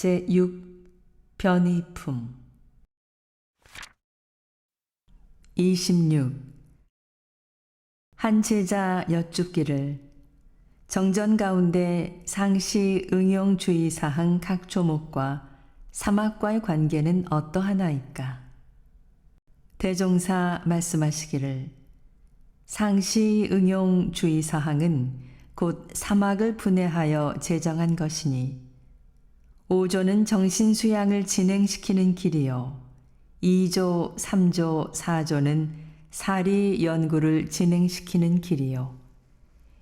제6 변의품 26. 한 제자 여쭙기를 정전 가운데 상시 응용 주의사항 각 조목과 사막과의 관계는 어떠하나이까? 대종사 말씀하시기를 상시 응용 주의사항은 곧 사막을 분해하여 제정한 것이니 5조는 정신수양을 진행시키는 길이요 2조, 3조, 4조는 사리 연구를 진행시키는 길이요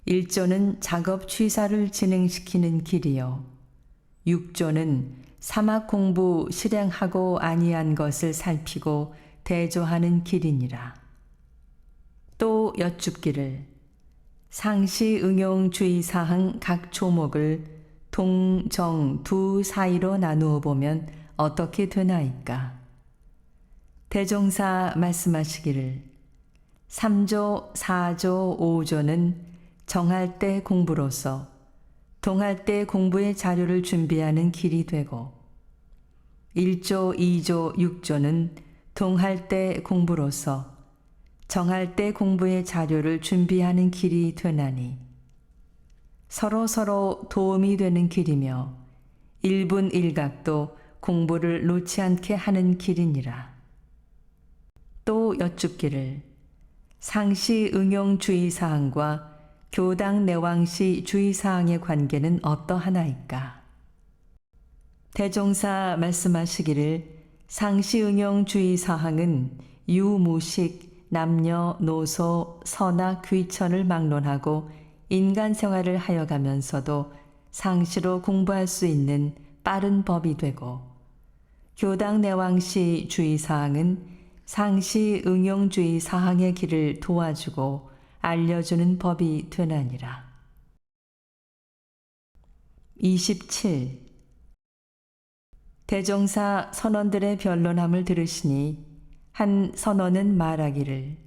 1조는 작업 취사를 진행시키는 길이요 6조는 사막 공부 실행하고 아니한 것을 살피고 대조하는 길이니라. 또 여쭙기를 상시 응용 주의사항 각 조목을 동, 정 두 사이로 나누어 보면 어떻게 되나이까? 대종사 말씀하시기를 3조, 4조, 5조는 정할 때 공부로서 동할 때 공부의 자료를 준비하는 길이 되고 1조, 2조, 6조는 동할 때 공부로서 정할 때 공부의 자료를 준비하는 길이 되나니 서로 도움이 되는 길이며 일분일각도 공부를 놓지 않게 하는 길이니라. 또 여쭙기를 상시 응용 주의사항과 교당 내왕시 주의사항의 관계는 어떠하나이까? 대종사 말씀하시기를 상시 응용 주의사항은 유무식, 남녀노소, 선악, 귀천을 막론하고 인간 생활을 하여가면서도 상시로 공부할 수 있는 빠른 법이 되고 교당 내왕시 주의사항은 상시 응용주의 사항의 길을 도와주고 알려주는 법이 되나니라. 27. 대종사 선원들의 변론함을 들으시니 한 선원은 말하기를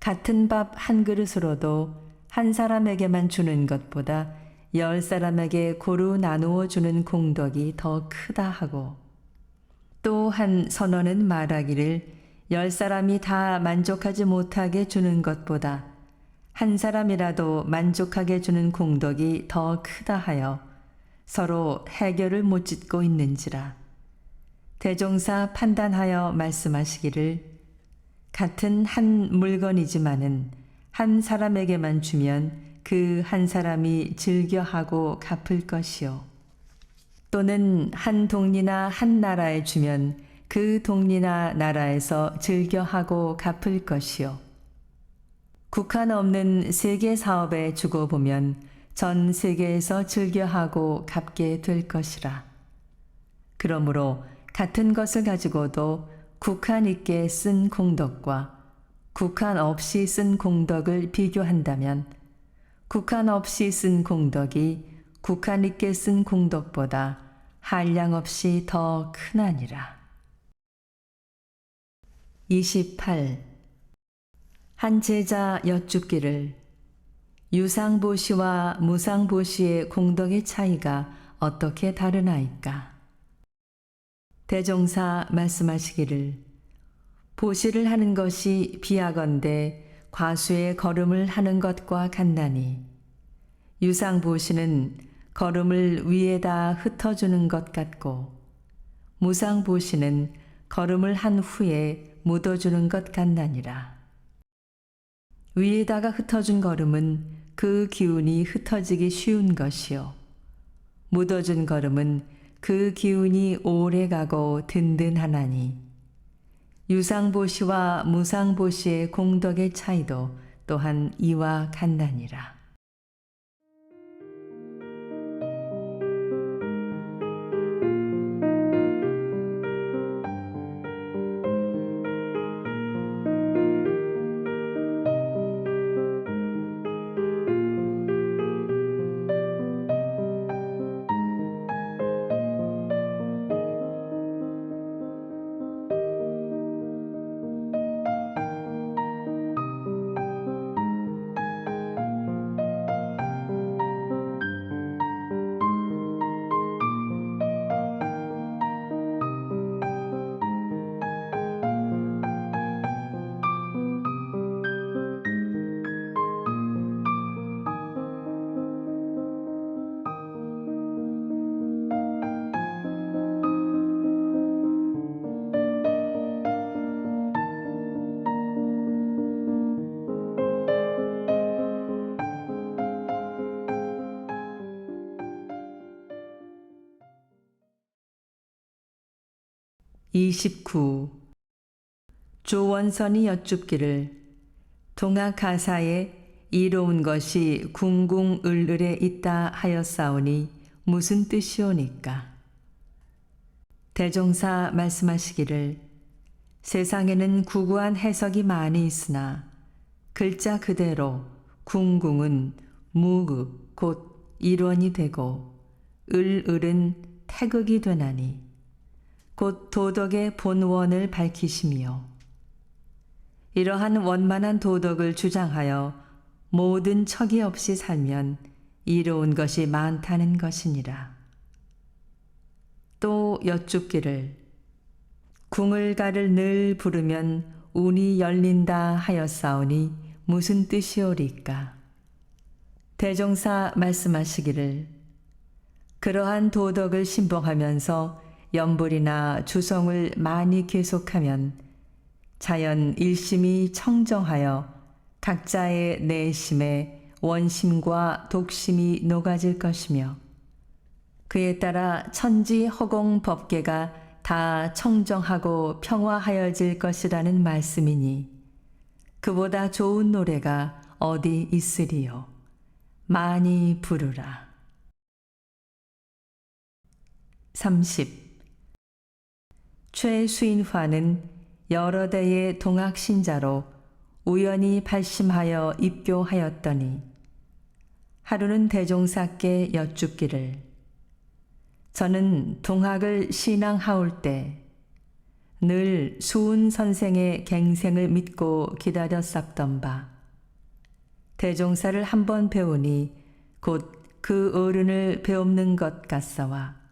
같은 밥 한 그릇으로도 한 사람에게만 주는 것보다 10사람에게 고루 나누어 주는 공덕이 더 크다 하고 또 한 선원은 말하기를 10사람이 다 만족하지 못하게 주는 것보다 한 사람이라도 만족하게 주는 공덕이 더 크다 하여 서로 해결을 못 짓고 있는지라. 대종사 판단하여 말씀하시기를 같은 한 물건이지만은 한 사람에게만 주면 그 한 사람이 즐겨하고 갚을 것이요. 또는 한 동리나 한 나라에 주면 그 동리나 나라에서 즐겨하고 갚을 것이요. 국한 없는 세계 사업에 주고 보면 전 세계에서 즐겨하고 갚게 될 것이라. 그러므로 같은 것을 가지고도 국한 있게 쓴 공덕과 국한 없이 쓴 공덕을 비교한다면 국한 없이 쓴 공덕이 국한 있게 쓴 공덕보다 한량없이 더 크나니라. 28. 한 제자 여쭙기를 유상보시와 무상보시의 공덕의 차이가 어떻게 다르나이까? 대종사 말씀하시기를 보시를 하는 것이 비하건대 과수의 걸음을 하는 것과 같나니 유상보시는 걸음을 위에다 흩어주는 것 같고 무상보시는 걸음을 한 후에 묻어주는 것 같나니라. 위에다가 흩어준 걸음은 그 기운이 흩어지기 쉬운 것이요 묻어준 걸음은 그 기운이 오래가고 든든하나니 유상보시와 무상보시의 공덕의 차이도 또한 이와 같나니라. 29. 조원선이 여쭙기를 동학가사에 이로운 것이 궁궁을을에 있다 하였사오니 무슨 뜻이오니까? 대종사 말씀하시기를 세상에는 구구한 해석이 많이 있으나 글자 그대로 궁궁은 무극 곧 일원이 되고 을을은 태극이 되나니 곧 도덕의 본원을 밝히시며 이러한 원만한 도덕을 주장하여 모든 척이 없이 살면 이로운 것이 많다는 것이니라. 또 여쭙기를 궁을가를 늘 부르면 운이 열린다 하였사오니 무슨 뜻이오리까? 대종사 말씀하시기를 그러한 도덕을 신봉하면서 염불이나 주성을 많이 계속하면 자연 일심이 청정하여 각자의 내심에 원심과 독심이 녹아질 것이며 그에 따라 천지 허공 법계가 다 청정하고 평화하여질 것이라는 말씀이니 그보다 좋은 노래가 어디 있으리요. 많이 부르라. 30. 최수인화는 여러 대의 동학신자로 우연히 발심하여 입교하였더니 하루는 대종사께 여쭙기를 저는 동학을 신앙하올 때 늘 수은 선생의 갱생을 믿고 기다렸었던 바 대종사를 한번 배우니 곧 그 어른을 배웁는 것 같사와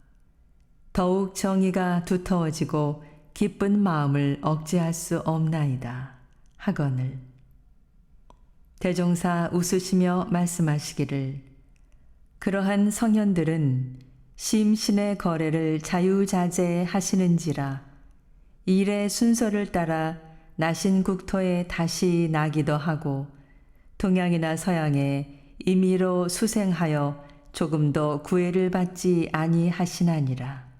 더욱 정의가 두터워지고 기쁜 마음을 억제할 수 없나이다 하거늘 대종사 웃으시며 말씀하시기를 그러한 성현들은 심신의 거래를 자유자재하시는지라 일의 순서를 따라 나신 국토에 다시 나기도 하고 동양이나 서양에 임의로 수생하여 조금도 구애를 받지 아니하시나니라.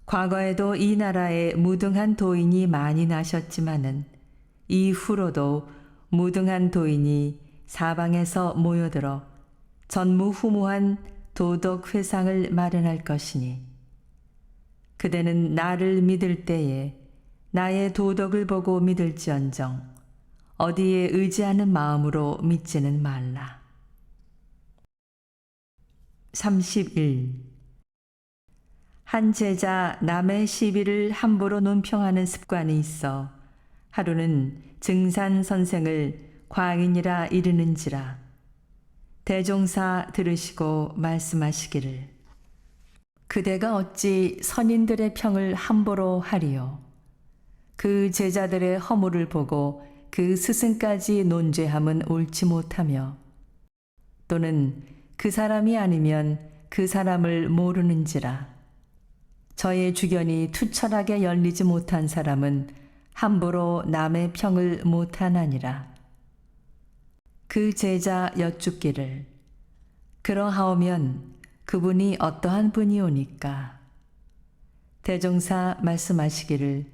과거에도 이 나라에 무등한 도인이 많이 나셨지만은 이후로도 무등한 도인이 사방에서 모여들어 전무후무한 도덕 회상을 마련할 것이니 그대는 나를 믿을 때에 나의 도덕을 보고 믿을지언정 어디에 의지하는 마음으로 믿지는 말라. 31. 한 제자 남의 시비를 함부로 논평하는 습관이 있어 하루는 증산 선생을 광인이라 이르는지라 대종사 들으시고 말씀하시기를 그대가 어찌 선인들의 평을 함부로 하리요. 그 제자들의 허물을 보고 그 스승까지 논죄함은 옳지 못하며 또는 그 사람이 아니면 그 사람을 모르는지라 저의 주견이 투철하게 열리지 못한 사람은 함부로 남의 평을 못하나니라. 그 제자 여쭙기를 그러하오면 그분이 어떠한 분이오니까? 대종사 말씀하시기를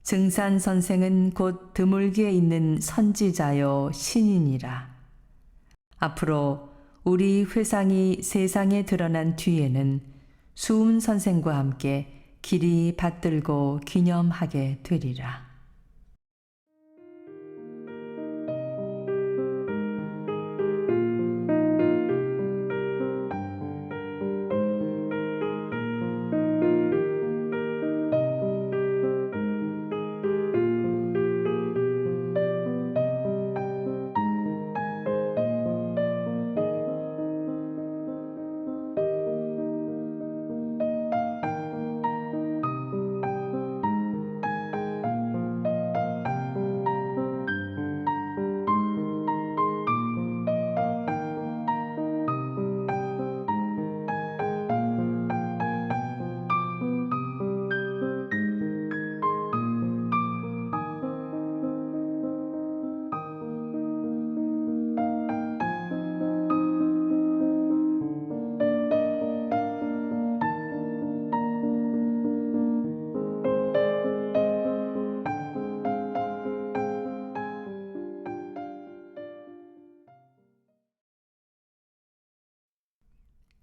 증산 선생은 곧 드물게 있는 선지자요 신인이라. 앞으로 우리 회상이 세상에 드러난 뒤에는 수은 선생과 함께 길이 받들고 기념하게 되리라.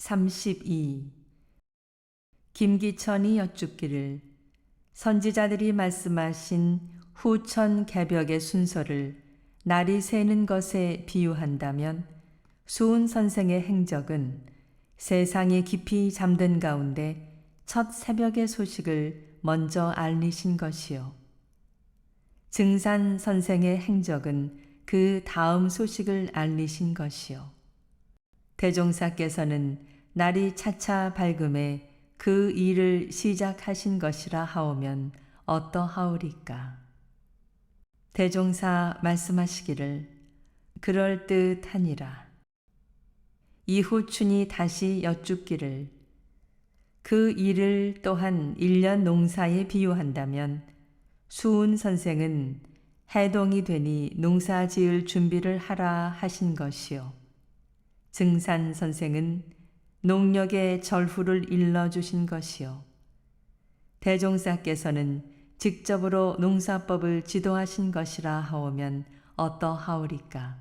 32. 김기천이 여쭙기를 선지자들이 말씀하신 후천 개벽의 순서를 날이 새는 것에 비유한다면 수은 선생의 행적은 세상이 깊이 잠든 가운데 첫 새벽의 소식을 먼저 알리신 것이요. 증산 선생의 행적은 그 다음 소식을 알리신 것이요. 대종사께서는 날이 차차 밝음에 그 일을 시작하신 것이라 하오면 어떠하오리까. 대종사 말씀하시기를 그럴듯하니라. 이후 춘이 다시 여쭙기를 그 일을 또한 1년 농사에 비유한다면 수은 선생은 해동이 되니 농사 지을 준비를 하라 하신 것이요. 증산 선생은 농력의 절후를 일러주신 것이요. 대종사께서는 직접으로 농사법을 지도하신 것이라 하오면 어떠하오리까.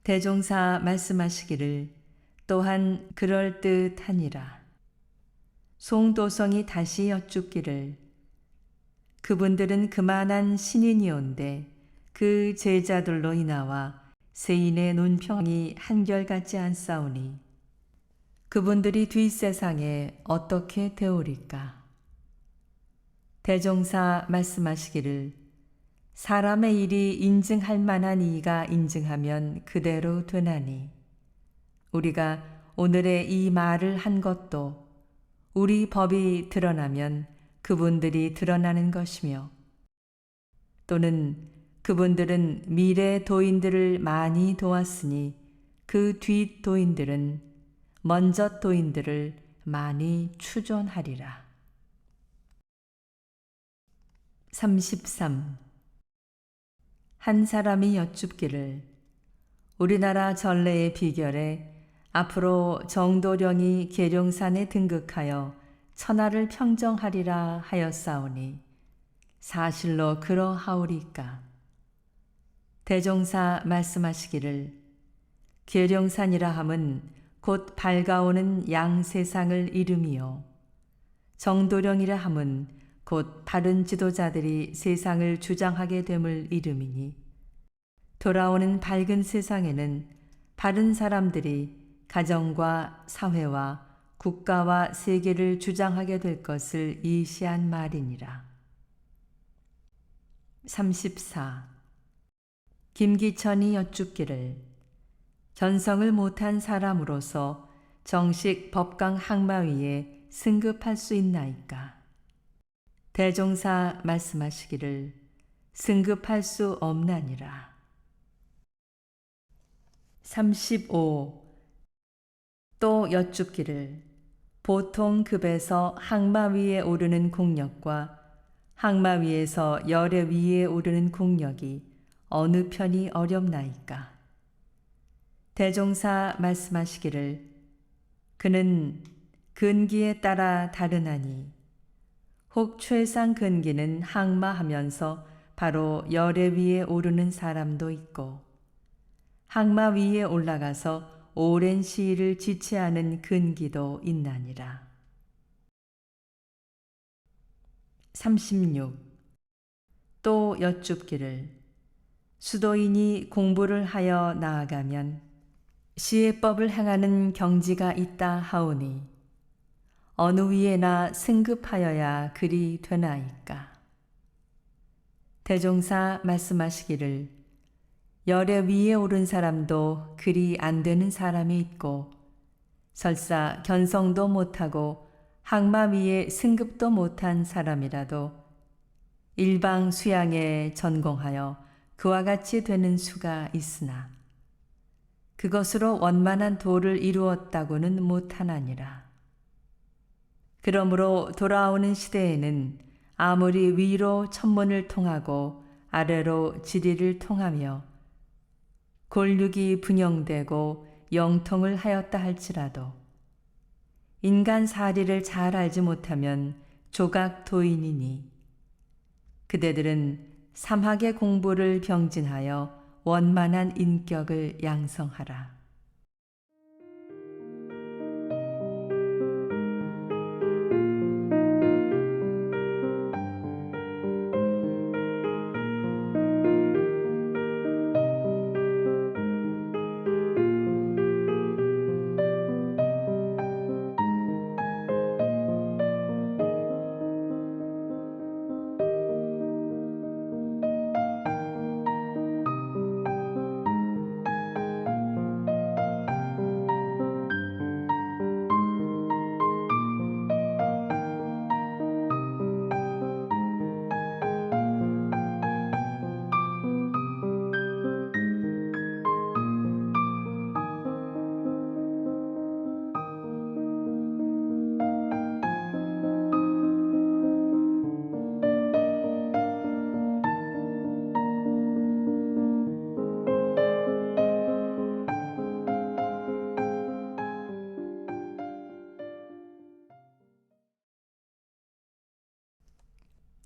대종사 말씀하시기를 또한 그럴듯하니라. 송도성이 다시 여쭙기를 그분들은 그만한 신인이온데 그 제자들로 인하와 세인의 논평이 한결같지 않사오니 그분들이 뒷세상에 어떻게 되오리까. 대종사 말씀하시기를 사람의 일이 인증할 만한 이가 인증하면 그대로 되나니 우리가 오늘의 이 말을 한 것도 우리 법이 드러나면 그분들이 드러나는 것이며 또는 그분들은 미래 도인들을 많이 도왔으니 그 뒷 도인들은 먼저 도인들을 많이 추존하리라. 33. 한 사람이 여쭙기를 우리나라 전례의 비결에 앞으로 정도령이 계룡산에 등극하여 천하를 평정하리라 하였사오니 사실로 그러하오리까. 대종사 말씀하시기를 계룡산이라 함은 곧 밝아오는 양세상을 이름이요 정도령이라 함은 곧 바른 지도자들이 세상을 주장하게 됨을 이름이니 돌아오는 밝은 세상에는 바른 사람들이 가정과 사회와 국가와 세계를 주장하게 될 것을 이시한 말이니라. 34. 김기천이 여쭙기를 견성을 못한 사람으로서 정식 법강 항마위에 승급할 수 있나이까. 대종사 말씀하시기를 승급할 수 없나니라. 35. 또 여쭙기를 보통 급에서 항마 위에 오르는 공력과 항마 위에서 열애 위에 오르는 공력이 어느 편이 어렵나이까. 대종사 말씀하시기를 그는 근기에 따라 다르나니 혹 최상 근기는 항마하면서 바로 열애 위에 오르는 사람도 있고 항마 위에 올라가서 오랜 시일을 지체하는 근기도 있나니라. 36. 또 여쭙기를 수도인이 공부를 하여 나아가면 시해법을 행하는 경지가 있다 하오니 어느 위에나 승급하여야 그리 되나이까. 대종사 말씀하시기를 열애 위에 오른 사람도 그리 안 되는 사람이 있고 설사 견성도 못하고 항마 위에 승급도 못한 사람이라도 일방 수양에 전공하여 그와 같이 되는 수가 있으나 그것으로 원만한 도를 이루었다고는 못하나니라. 그러므로 돌아오는 시대에는 아무리 위로 천문을 통하고 아래로 지리를 통하며 골육이 분영되고 영통을 하였다 할지라도 인간 사리를 잘 알지 못하면 조각 도인이니 그대들은 삼학의 공부를 병진하여 원만한 인격을 양성하라.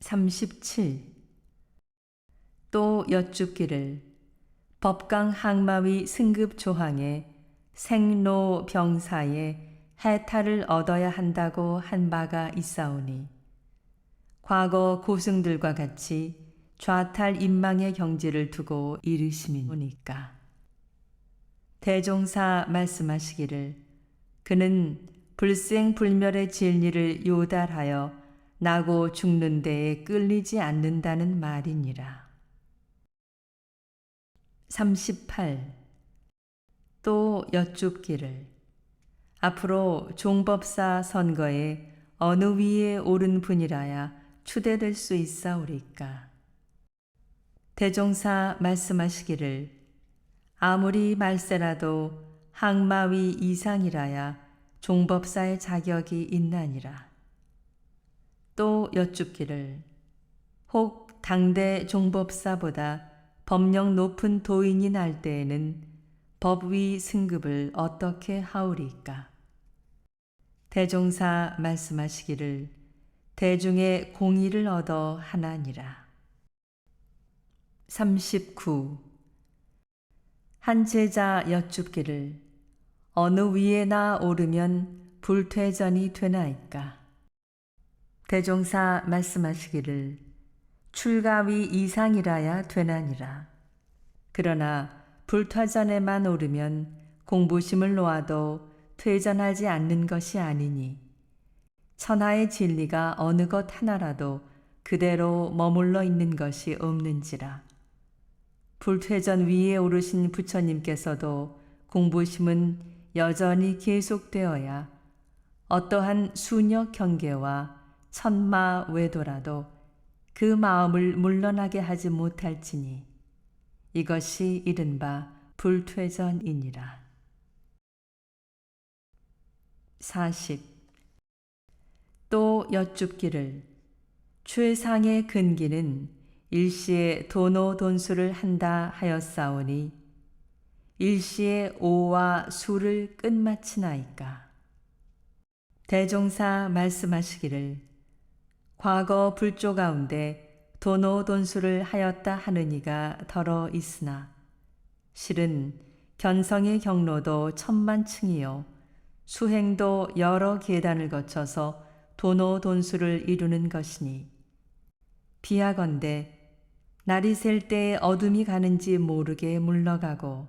37. 또 여쭙기를 법강 항마위 승급 조항에 생로 병사에 해탈을 얻어야 한다고 한 바가 있사오니 과거 고승들과 같이 좌탈 임망의 경지를 두고 이르심이니까. 대종사 말씀하시기를 그는 불생불멸의 진리를 요달하여 나고 죽는 데에 끌리지 않는다는 말이니라. 38. 또 여쭙기를 앞으로 종법사 선거에 어느 위에 오른 분이라야 추대될 수 있사오리까. 대종사 말씀하시기를 아무리 말세라도 항마위 이상이라야 종법사의 자격이 있나니라. 또 여쭙기를 혹 당대 종법사보다 법령 높은 도인이 날 때에는 법위 승급을 어떻게 하오리까? 대종사 말씀하시기를 대중의 공의를 얻어 하나니라. 39. 한 제자 여쭙기를 어느 위에나 오르면 불퇴전이 되나이까? 대종사 말씀하시기를 출가위 이상이라야 되나니라. 그러나 불퇴전에만 오르면 공부심을 놓아도 퇴전하지 않는 것이 아니니 천하의 진리가 어느 것 하나라도 그대로 머물러 있는 것이 없는지라. 불퇴전 위에 오르신 부처님께서도 공부심은 여전히 계속되어야 어떠한 수녀 경계와 천마 외도라도 그 마음을 물러나게 하지 못할지니 이것이 이른바 불퇴전이니라. 40. 또 여쭙기를 최상의 근기는 일시에 도노돈수를 한다 하였사오니 일시에 오와 수를 끝마치나이까. 대종사 말씀하시기를 과거 불조 가운데 도노돈수를 하였다 하느니가 더러 있으나 실은 견성의 경로도 천만층이요 수행도 여러 계단을 거쳐서 도노돈수를 이루는 것이니 비하건대 날이 셀 때에 어둠이 가는지 모르게 물러가고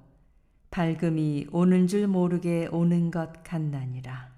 밝음이 오는 줄 모르게 오는 것 같나니라.